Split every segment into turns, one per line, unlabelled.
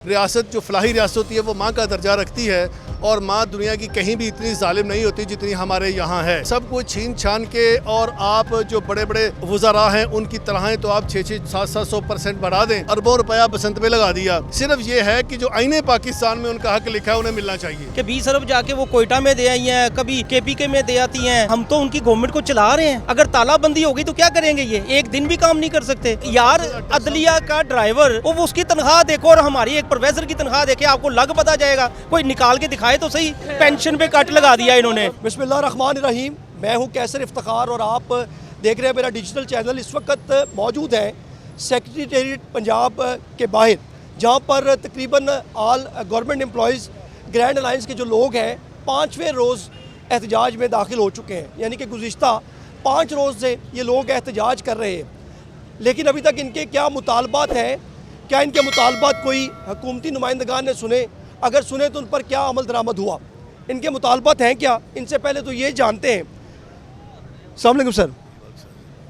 रियासत जो फलाही रियासत होती है वो माँ का दर्जा रखती है और माँ दुनिया की कहीं भी इतनी जालिम नहीं होती जितनी हमारे यहाँ है। सब कुछ छीन छान के और आप जो बड़े बड़े वज़रा हैं उनकी तनख्वाहें तो आप 600-700% बढ़ा दें, अरबों रुपया बसंत पे लगा दिया। सिर्फ ये है कि जो आईने पाकिस्तान में उनका हक लिखा है उन्हें मिलना चाहिए
कि 20 अरब जाके वो कोयटा में दे आई हैं, कभी KPK में दे आती हैं। हम तो उनकी गवर्नमेंट को चला रहे हैं। अगर तालाबंदी होगी तो क्या करेंगे? ये एक दिन भी काम नहीं कर सकते यार। अदलिया का ड्राइवर वो उसकी तनख्वाह देखो और हमारी एक प्रोफेसर की तनख्वाह देखे, आपको लग पता जाएगा। कोई निकाल के दिखाए तो सही। पेंशन पे कट लगा दिया इन्होंने।
बिस्मिल्लाहिर्रहमानिर्रहीम। मैं हूं कैसर इफ्तिखार और आप देख रहे हैं मेरा डिजिटल चैनल। इस वक्त मौजूद है सेक्रेटेरिएट पंजाब के बाहर, जहां पर तकरीबन all government employees grand alliance के जो लोग हैं 5वें रोज़ एहतजाज में दाखिल हो चुके हैं। यानी कि गुज़िश्ता 5 रोज़ से ये लोग एहतजाज कर रहे हैं, लेकिन अभी तक इनके क्या मुतालबात हैं, क्या इनके मुतालबात कोई हुकूमती नुमाइंदगान ने सुने? अगर सुने तो उन पर क्या अमल दरामद हुआ? इनके मुतालबात हैं क्या? इनसे पहले तो ये जानते हैं। अस्सलाम वालेकुम सर,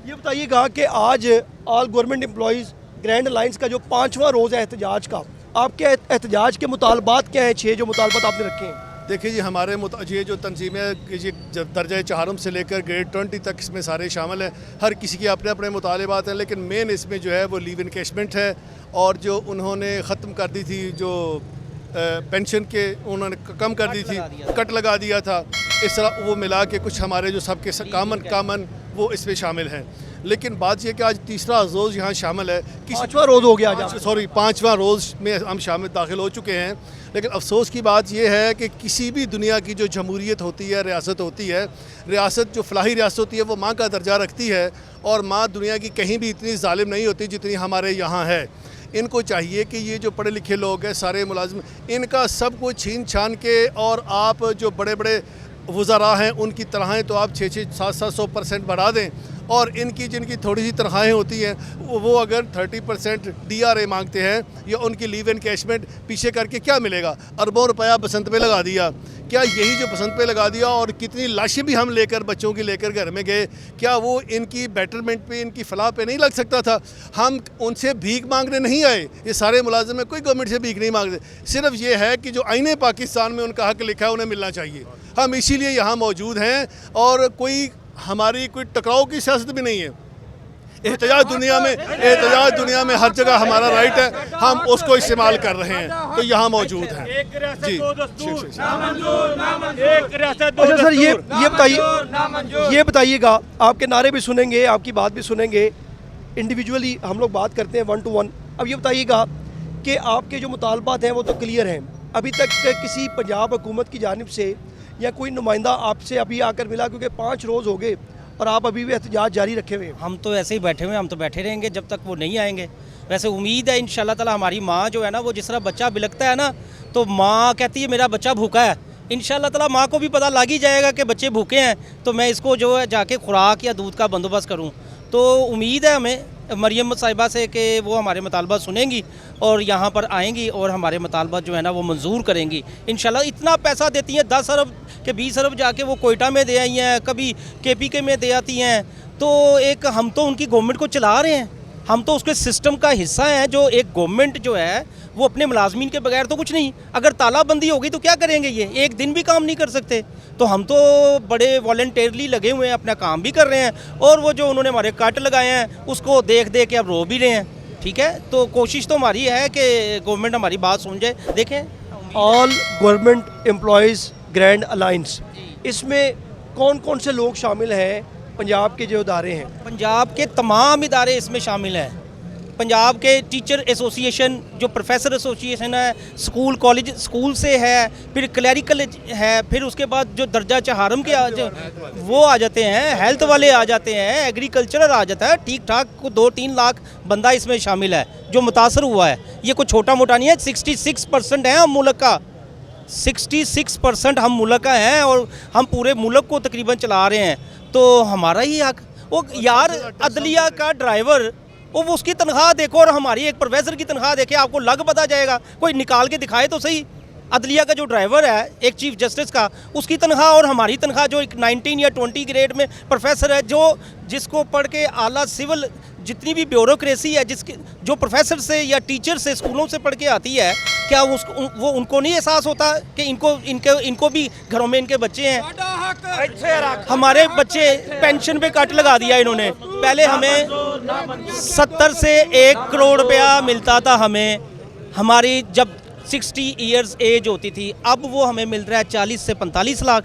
ये बताइएगा कि आज all government employees grand alliance का जो 5वां रोज़ है एहतजाज का, आपके एहतजाज के मुतालबात क्या हैं? 6 जो मुतालबात आपने रखे हैं।
देखिए जी, हमारे ये जो तंजीमें ये दर्जा चहारम से लेकर ग्रेड 20 तक इसमें सारे शामिल हैं। हर किसी के अपने अपने मुतालबात हैं, लेकिन मेन इसमें जो है वो लीव इनकेशमेंट है और जो उन्होंने ख़त्म कर दी थी जो पेंशन के उन्होंने कम कर दी थी, कट लगा दिया था। इस तरह वो मिला के कुछ हमारे जो सबके कामन वो इसमें शामिल हैं। लेकिन बात यह कि आज तीसरा रोज़ यहाँ शामिल है।
5वां रोज़ हो गया आज।
सॉरी, 5वां रोज़ में हम शामिल दाखिल हो चुके हैं। लेकिन अफसोस की बात यह है कि किसी भी दुनिया की जो जमहूरियत होती है, रियासत होती है, रियासत जो फलाही रियासत होती है वो माँ का दर्जा रखती है और माँ दुनिया की कहीं भी इतनी जालिम नहीं होती जितनी हमारे यहाँ है। इनको चाहिए कि ये जो पढ़े लिखे लोग हैं, सारे मुलाजिम, इनका सब कुछ छीन छान के और आप जो बड़े बड़े वज़रा हैं उनकी तनख्वाहें तो आप 600-700% बढ़ा दें और इनकी जिनकी थोड़ी सी तनख्वाहें होती हैं वो अगर 30% DRA मांगते हैं या उनकी लीव एनकैशमेंट पीछे करके क्या मिलेगा? अरबों रुपया बसंत पे लगा दिया। क्या यही जो बसंत पे लगा दिया और कितनी लाशें भी हम लेकर बच्चों की लेकर घर में गए, क्या वो इनकी बेटरमेंट पे, इनकी फलाह पे नहीं लग सकता था? हम उनसे भीख मांगने नहीं आए। ये सारे मुलाजिम हैं, कोई गवर्नमेंट से भीख नहीं मांगते। सिर्फ ये है कि जो आईने पाकिस्तान में उनका हक लिखा है उन्हें मिलना चाहिए। हम इसीलिए यहाँ मौजूद हैं और हमारी कोई टकराव की सियासत भी नहीं है। एहतजाज दुनिया में हर जगह हमारा राइट है, हम उसको इस्तेमाल कर रहे हैं, तो यहाँ मौजूद हैं जी।
अच्छा सर, ये बताइएगा, आपके नारे भी सुनेंगे, आपकी बात भी सुनेंगे, इंडिविजुअली हम लोग बात करते हैं 1 to 1। अब ये बताइएगा कि आपके जो मुतालबात हैं वो तो क्लियर हैं। अभी तक किसी पंजाब हुकूमत की जानिब से या कोई नुमाइंदा आपसे अभी आकर मिला? क्योंकि 5 रोज़ हो गए और आप अभी भी एहतजाज जारी रखे हुए हैं।
हम तो ऐसे ही बैठे हुए हैं, हम तो बैठे रहेंगे जब तक वो नहीं आएंगे। वैसे उम्मीद है इंशाल्लाह ताला हमारी माँ जो है ना, वो जिस तरह बच्चा बिलकता है ना, तो माँ कहती है मेरा बच्चा भूखा है। इंशाल्लाह ताला माँ को भी पता लग ही जाएगा कि बच्चे भूखे हैं, तो मैं इसको जो है जाके खुराक या दूध का बंदोबस्त करूँ। तो उम्मीद है हमें मरियम साहिबा से कि वो हमारे मुतालबात सुनेंगी और यहाँ पर आएंगी और हमारे मुतालबात जो है ना वो मंजूर करेंगी इंशाल्लाह। इतना पैसा देती हैं, 10 अरब के 20 अरब जाके वो कोयटा में दे आई हैं, कभी KPK में दे आती हैं। तो एक हम तो उनकी गवर्नमेंट को चला रहे हैं, हम तो उसके सिस्टम का हिस्सा हैं। जो एक गवर्नमेंट जो है वो अपने मुलाजमीन के बगैर तो कुछ नहीं। अगर तालाबंदी होगी तो क्या करेंगे? ये एक दिन भी काम नहीं कर सकते। तो हम तो बड़े वॉलंटियरली लगे हुए हैं, अपना काम भी कर रहे हैं और वो जो उन्होंने हमारे कट लगाए हैं उसको देख देख के अब रो भी रहे हैं। ठीक है, तो कोशिश तो हमारी है कि गवर्नमेंट हमारी बात सुन जाए। देखें,
all government employees grand alliance, इसमें कौन कौन से लोग शामिल हैं? पंजाब के जो इदारे हैं,
पंजाब के तमाम इदारे इसमें शामिल हैं। पंजाब के टीचर एसोसिएशन, जो प्रोफेसर एसोसिएशन है, स्कूल कॉलेज स्कूल से है, फिर क्लैरिकल है, फिर उसके बाद जो दर्जा चहारम के वो आ जाते हैं, हेल्थ वाले आ जाते हैं, एग्रीकल्चरल आ जाता है। ठीक ठाक 2-3 लाख बंदा इसमें शामिल है जो मुतासर हुआ है। ये कोई छोटा मोटा नहीं है। 66% है हम मुल्क का, 66% हम मुल्क का हैं और हम पूरे मुल्क को तकरीबन चला रहे हैं। तो हमारा ही हक। वो यार अदलिया का ड्राइवर वो उसकी तनख्वाह देखो और हमारी एक प्रोफेसर की तनख्वाह देखे, आपको लग पता जाएगा। कोई निकाल के दिखाए तो सही। अदलिया का जो ड्राइवर है एक चीफ जस्टिस का, उसकी तनख्वाह और हमारी तनख्वाह, जो एक 19 या 20 ग्रेड में प्रोफेसर है, जो जिसको पढ़ के आला सिविल जितनी भी ब्यूरोक्रेसी है जिसके जो प्रोफेसर से या टीचर से स्कूलों से पढ़ के आती है, क्या वो उनको नहीं एहसास होता कि इनको भी घरों में इनके बच्चे हैं। हमारे बच्चे पेंशन पे कट लगा दिया इन्होंने। पहले हमें 70 से 1 करोड़ रुपया मिलता था, हमें हमारी जब 60 इयर्स एज होती थी, अब वो हमें मिल रहा है 40 से 45 लाख।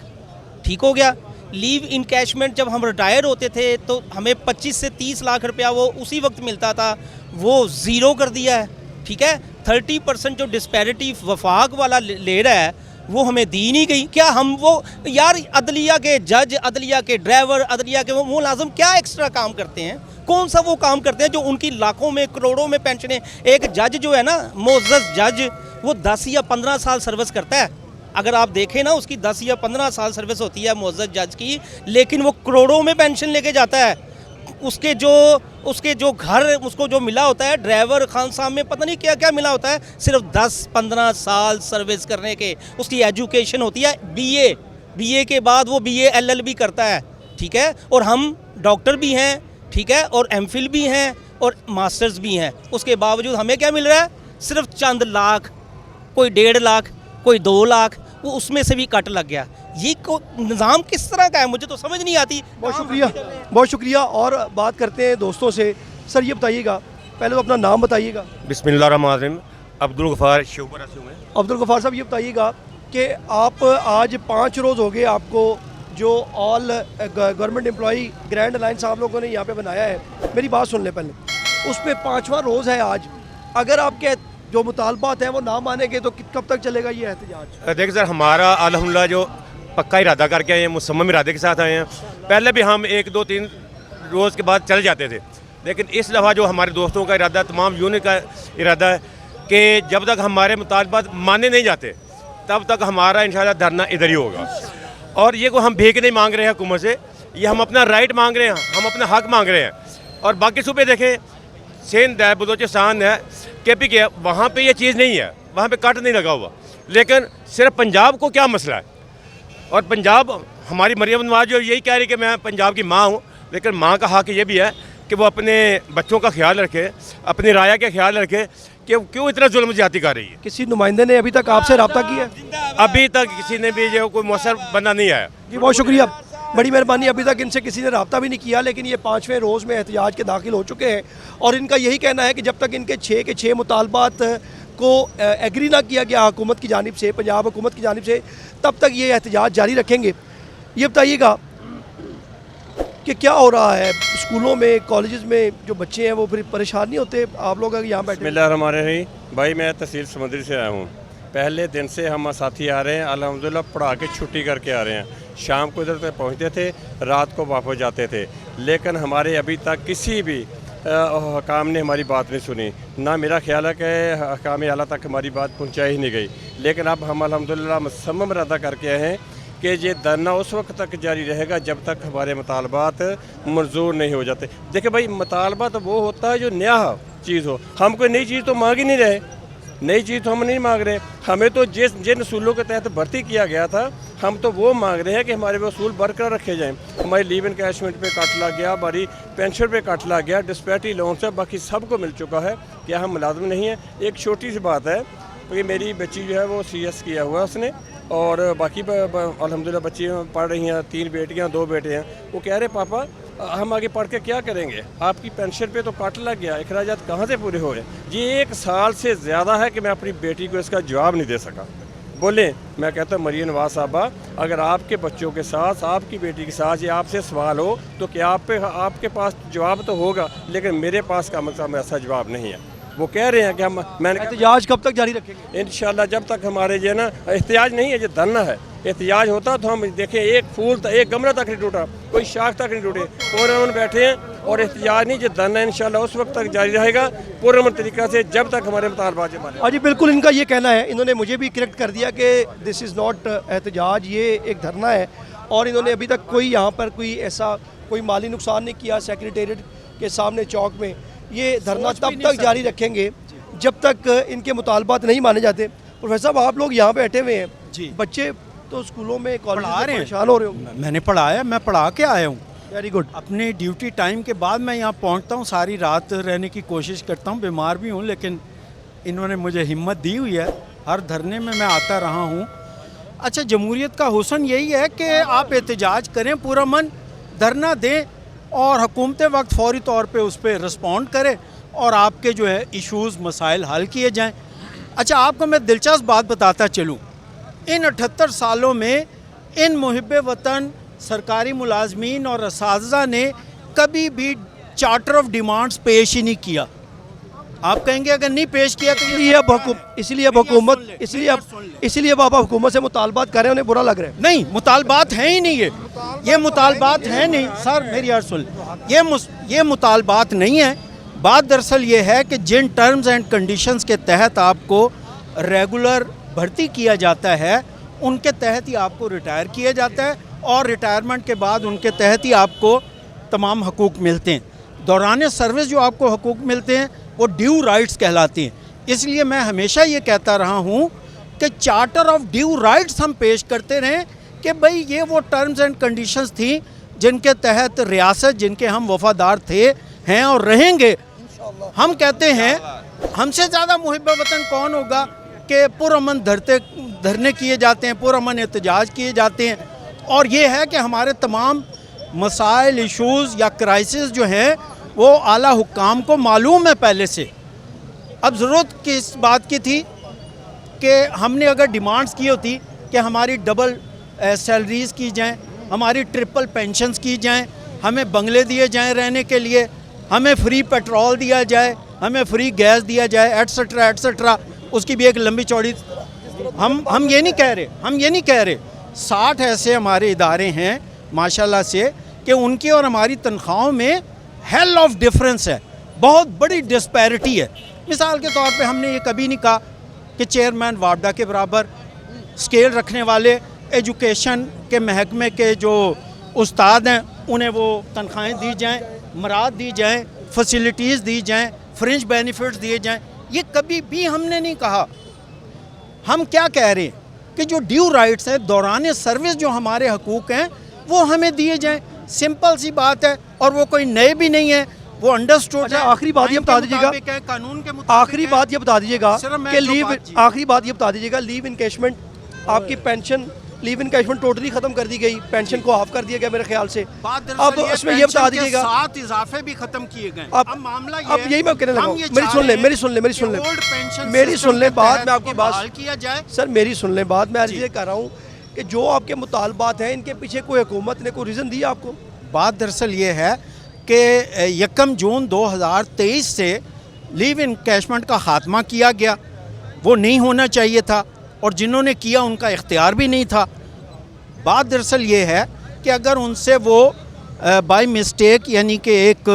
ठीक हो गया। लीव इनकैशमेंट जब हम रिटायर होते थे तो हमें 25 से 30 लाख रुपया वो उसी वक्त मिलता था, वो ज़ीरो कर दिया है। ठीक है, 30% जो डिस्पैरिटी वफाक वाला ले रहा है वो हमें दी नहीं गई। क्या हम वो यार अदलिया के जज, अदलिया के ड्राइवर, अदलिया के वो मुलाजिम क्या एक्स्ट्रा काम करते हैं? कौन सा वो काम करते हैं जो उनकी लाखों में करोड़ों में पेंशनें? एक जज जो है ना, मोअज़्ज़ज़ जज, वो 10 या 15 साल सर्विस करता है। अगर आप देखें ना, उसकी 10 या 15 साल सर्विस होती है मुअज़्ज़ज़ जज की, लेकिन वो करोड़ों में पेंशन लेके जाता है। उसके जो घर उसको जो मिला होता है, ड्राइवर खान साहब में पता नहीं क्या क्या मिला होता है, सिर्फ 10-15 साल सर्विस करने के। उसकी एजुकेशन होती है बीए के बाद वो बीए LLB करता है। ठीक है, और हम डॉक्टर भी हैं, ठीक है, और एमफिल भी हैं और मास्टर्स भी हैं। उसके बावजूद हमें क्या मिल रहा है? सिर्फ चंद लाख, कोई 1.5 लाख, कोई 2 लाख, वो उसमें से भी कट लग गया। ये निज़ाम किस तरह का है, मुझे तो समझ नहीं आती।
बहुत शुक्रिया। और बात करते हैं दोस्तों से। सर ये बताइएगा, पहले तो अपना नाम बताइएगा।
बिस्मिल्लाहिर्रहमानिर्रहीम, अब्दुल गफ़ार शिवपुर से हूँ मैं।
अब्दुल गफ़ार साहब ये बताइएगा कि आप आज 5 रोज़ हो गए आपको जो all government employee grand alliance आप लोगों ने यहाँ पे बनाया है। मेरी बात सुन लें पहले, उस पर 5वां रोज़ है आज। अगर आपके जो मुतालबात हैं वो ना मानेंगे तो कब तक चलेगा ये एहतजाज?
देखिए सर, हमारा अल्हम्दुलिल्लाह जो पक्का इरादा करके आए हैं, मुसम्मम इरादे के साथ आए हैं। पहले भी हम 1, 2, 3 रोज़ के बाद चल जाते थे, लेकिन इस दफ़ा जो हमारे दोस्तों का इरादा, तमाम यूनिट का इरादा है कि जब तक हमारे मुतालबात माने नहीं जाते तब तक हमारा इंशाल्लाह धरना इधर ही होगा। और ये को हम भीख नहीं मांग रहे हैं हुकूमत से, ये हम अपना राइट मांग रहे हैं, हम अपना हक मांग रहे हैं। और बाकी सूबे देखें, सिंध है, बलूचिस्तान है, KP के, वहाँ पे ये चीज़ नहीं है, वहाँ पे कट नहीं लगा हुआ। लेकिन सिर्फ पंजाब को क्या मसला है? और पंजाब, हमारी मरियम नवाज जो यही कह रही कि मैं पंजाब की माँ हूँ, लेकिन माँ का हक ये भी है कि वो अपने बच्चों का ख्याल रखे, अपनी राया का ख्याल रखे कि क्यों इतना जुल्म ज्यादती कर रही है।
किसी नुमाइंदे ने अभी तक आपसे रब्ता किया?
अभी तक किसी ने भी जो कोई मौसर बंदा नहीं आया।
जी बहुत शुक्रिया, बड़ी मेहरबानी। अभी तक इनसे किसी ने रब्ता भी नहीं किया, लेकिन ये 5वें रोज़ में एहतजाज के दाखिल हो चुके हैं। और इनका यही कहना है कि जब तक इनके 6 के 6 मुतालबात को एग्री ना किया गया हुकूमत की जानिब से, पंजाब हुकूमत की जानिब से, तब तक ये एहतजाज जारी रखेंगे। ये बताइएगा कि क्या हो रहा है स्कूलों में, कॉलेजेस में, जो बच्चे हैं वो फिर परेशान नहीं होते? आप लोग अगर यहाँ बैठे।
बिस्मिल्लाहिर्रहमानिर्रहीम। भाई मैं तहसील समुद्री से आया हूँ। पहले दिन से हम साथी आ रहे हैं, अल्हम्दुलिल्लाह पढ़ा के छुट्टी करके आ रहे हैं। शाम को इधर तक पहुँचते थे, रात को वापस जाते थे, लेकिन हमारे अभी तक किसी भी हकाम ने हमारी बात नहीं सुनी। ना मेरा ख्याल है कि हकाम आला तक हमारी बात पहुँचाई ही नहीं गई। लेकिन अब हम अल्हम्दुलिल्लाह मुसम्मम इरादा करके आए हैं कि ये धरना उस वक्त तक जारी रहेगा जब तक हमारे मुतालबात मंजूर नहीं हो जाते। देखिए भाई, मुतालबा तो वो होता है जो नया चीज़ हो। हम कोई नई चीज़ तो मांग ही नहीं रहे, नई चीज़ तो हम नहीं मांग रहे। हमें तो जिन असूलों के तहत भर्ती किया गया था, हम तो वो मांग रहे हैं कि हमारे वो असूल बरकरार रखे जाएँ। हमारी लीव इनकैशमेंट पे कट लग गया, हमारी पेंशन पे कट लग गया, डिस्पैरिटी लोन से बाकी सबको मिल चुका है। क्या हम मुलाजिम नहीं हैं? एक छोटी सी बात है कि मेरी बच्ची जो है वो CS किया हुआ उसने, और बाकी अल्हम्दुलिल्लाह बच्ची पढ़ रही हैं, 3 बेटियां 2 बेटे हैं। वो कह रहे पापा हम आगे पढ़ के क्या करेंगे, आपकी पेंशन पे तो कट लग गया, अखराजात कहाँ से पूरे हो रहे? ये 1 साल से ज़्यादा है कि मैं अपनी बेटी को इसका जवाब नहीं दे सका। बोले, मैं कहता हूँ मरियम नवाज साहबा, अगर आपके बच्चों के साथ, आपकी बेटी के साथ ये आपसे सवाल हो तो क्या आपके पास जवाब तो होगा, लेकिन मेरे पास का मतलब ऐसा जवाब नहीं है। वो कह रहे हैं कि मैंने
एहतजाज कब तक जारी रखेंगे?
इंशाल्लाह जब तक हमारे जो है ना, एहतजाज नहीं है, ये धरना है। एहतजाज होता तो हम देखें, एक फूल तक, एक गमला तक नहीं टूटा, कोई शाख तक नहीं टूटे, पुरअमन बैठे हैं। और एहतजाज नहीं, जो धरना इंशाल्लाह उस वक्त तक जारी रहेगा पुरअमन तरीक़ा से, जब तक हमारे मुतालबात माने।
हाँ जी बिल्कुल, इनका ये कहना है। इन्होंने मुझे भी करेक्ट कर दिया कि दिस इज़ नॉट एहतजाज, ये एक धरना है। और इन्होंने अभी तक कोई यहाँ पर कोई माली नुकसान नहीं किया। सेक्रेटेरिएट के सामने चौक में ये धरना तब तक जारी रखेंगे जब तक इनके मुतालबात नहीं माने जाते। प्रोफेसर साहब, आप लोग यहाँ बैठे हुए हैं,
जी,
बच्चे तो स्कूलों में, कॉलेज
पढ़ा
में
रहे हैं,
परेशान हो रहे हो।
मैंने पढ़ाया, मैं पढ़ा के आया हूँ।
Very good.
अपने ड्यूटी टाइम के बाद मैं यहाँ पहुँचता हूँ, सारी रात रहने की कोशिश करता हूँ, बीमार भी हूँ लेकिन इन्होंने मुझे हिम्मत दी हुई है, हर धरने में मैं आता रहा हूँ। अच्छा, जमहूरियत का हुस्न यही है कि आप एहतजाज करें, पूरा मन धरना दें और हुकूमत वक्त फौरी तौर पे उस पर रिस्पॉन्ड करें और आपके जो है इशूज़ मसाइल हल किए जाएं। अच्छा, आपको मैं दिलचस्प बात बताता चलूँ, इन 78 सालों में इन मुहिब्बे वतन सरकारी मुलाजमीन और असातिज़ा ने कभी भी चार्टर ऑफ डिमांड्स पेश ही नहीं किया। आप कहेंगे अगर नहीं पेश किया तो
इसलिए अब आप हुकूमत से मुतालबात कर रहे हैं, उन्हें बुरा लग रहा है।
नहीं, मुतालबात हैं ही नहीं, ये मुतालबात हैं नहीं सर, मेरी अर्ज़ सुन, ये मुतालबात नहीं है। बात दरअसल ये है कि जिन टर्म्स एंड कंडीशंस के तहत आपको रेगुलर भर्ती किया जाता है उनके तहत ही आपको रिटायर किया जाता है और रिटायरमेंट के बाद उनके तहत ही आपको तमाम हकूक़ मिलते हैं। दौरान सर्विस जो आपको हकूक़ मिलते हैं वो ड्यू राइट्स कहलाती हैं। इसलिए मैं हमेशा ये कहता रहा हूँ कि चार्टर ऑफ ड्यू राइट्स हम पेश करते रहें कि भाई ये वो टर्म्स एंड कंडीशंस थी जिनके तहत रियासत, जिनके हम वफादार थे, हैं और रहेंगे। हम कहते हैं हमसे ज़्यादा मुहिब्बे वतन कौन होगा कि पुरअमन धरने किए जाते हैं, पुरअमन एहतजाज किए जाते हैं और ये है कि हमारे तमाम मसाइल, इशूज़ या क्राइसिस जो हैं वो आला हुक्काम को मालूम है पहले से। अब ज़रूरत किस बात की थी कि हमने अगर डिमांड्स की होती कि हमारी डबल सैलरीज़ की जाएं, हमारी ट्रिपल पेंशन्स की जाएं, हमें बंगले दिए जाएं रहने के लिए, हमें फ्री पेट्रोल दिया जाए, हमें फ्री गैस दिया जाए, एट्सट्रा एट्सट्रा, उसकी भी एक लंबी चौड़ी हम ये नहीं कह रहे 60 ऐसे हमारे इदारे हैं माशाल्लाह से कि उनकी और हमारी तनख्वाहों में हेल ऑफ डिफरेंस है, बहुत बड़ी डिस्पैरिटी है। मिसाल के तौर पे हमने ये कभी नहीं कहा कि चेयरमैन वार्डा के बराबर स्केल रखने वाले एजुकेशन के महकमे के जो उस्ताद हैं उन्हें वो तनख्वाहें दी जाएं, मराद दी जाएं, फैसिलिटीज़ दी जाएं, फ्रिंज बेनिफिट्स दिए जाएं, ये कभी भी हमने नहीं कहा। हम क्या कह रहे हैं कि जो ड्यू राइट्स हैं, दौरान सर्विस जो हमारे हकूक़ हैं वो हमें दिए जाएं। सिंपल सी बात है और वो कोई नए भी नहीं है, वो अंडरस्टूड है।
आखिरी बात ये बता दीजिएगा,
कानून के
आखिरी बात ये बता दीजिएगा कि लीव इनकैशमेंट आपकी पेंशन, लीव इनकैशमेंट टोटली खत्म कर दी गई, पेंशन को हाफ कर दिया गया मेरे ख्याल से। अब उसमें ये बता दीजिएगा
7 इजाफे भी खत्म किए गए।
अब
मामला ये,
अब यही मैं कहने लगा, मेरी सुन ले बात, मैं आपकी बात
किया जाए
सर, मेरी सुन ले बात, मैं ये कह रहा हूँ कि जो आपके मुतालबात हैं इनके पीछे कोई हुकूमत ने कोई रीज़न दिया आपको?
बात दरअसल ये है कि 1 जून 2023 से लीव इनकैशमेंट का ख़ात्मा किया गया, वो नहीं होना चाहिए था और जिन्होंने किया उनका इख्तियार भी नहीं था। बात दरअसल ये है कि अगर उनसे वो बाय मिस्टेक यानी कि एक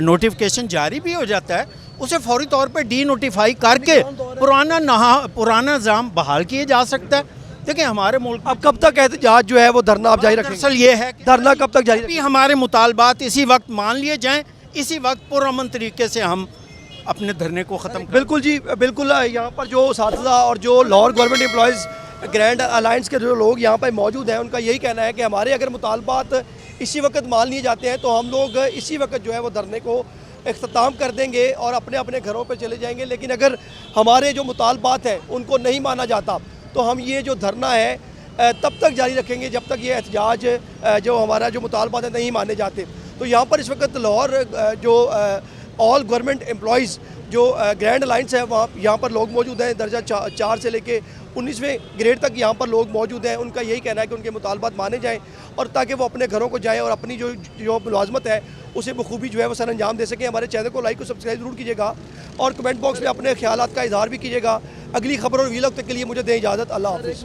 नोटिफिकेशन जारी भी हो जाता है, उसे फौरी तौर पे डी नोटिफाई करके पुराना निज़ाम बहाल किया जा सकता है। देखिए हमारे मुल्क
अब कब तक एहतजाज जो है वो धरना आप जारी रखेंगे?
दरअसल ये है कि
धरना कब तक जारी?
हमारे मुतालबात इसी वक्त मान लिए जाएं, इसी वक्त पुरअमन तरीके से हम अपने धरने को ख़त्म करें।
बिल्कुल जी, बिल्कुल। यहाँ पर जो असातिज़ा और जो लॉ और गवर्नमेंट एम्प्लॉयज़ ग्रैंड अलायंस के जो लोग यहाँ पर मौजूद हैं, उनका यही कहना है कि हमारे अगर मुतालबात इसी वक्त मान लिए जाते हैं तो हम लोग इसी वक्त जो है वो धरने को इख्तिताम कर देंगे और अपने अपने घरों पर चले जाएंगे। लेकिन अगर हमारे जो मुतालबात हैं उनको नहीं माना जाता तो हम ये जो धरना है तब तक जारी रखेंगे जब तक ये एहतजाज जो हमारा जो मुतालबात है नहीं माने जाते। तो यहाँ पर इस वक्त लाहौर जो ऑल गवर्नमेंट एम्प्लॉयज़ जो ग्रैंड अलायंस है वहाँ यहाँ पर लोग मौजूद हैं, दर्जा 4 से लेके 19वें ग्रेड तक यहाँ पर लोग मौजूद हैं। उनका यही कहना है कि उनके मुतालबात माने जाएँ और ताकि वो अपने घरों को जाएँ और अपनी जो मुलाजमत है उसे बखूबी जो है वो सर अंजाम दे सकें। हमारे चैनल को लाइक और सब्सक्राइब जरूर कीजिएगा और कमेंट बॉक्स में अपने ख्यालात का इजहार भी कीजिएगा। अगली खबर और वीलॉग तक के लिए मुझे दें इजाज़त। अल्लाह हाफ़िज़।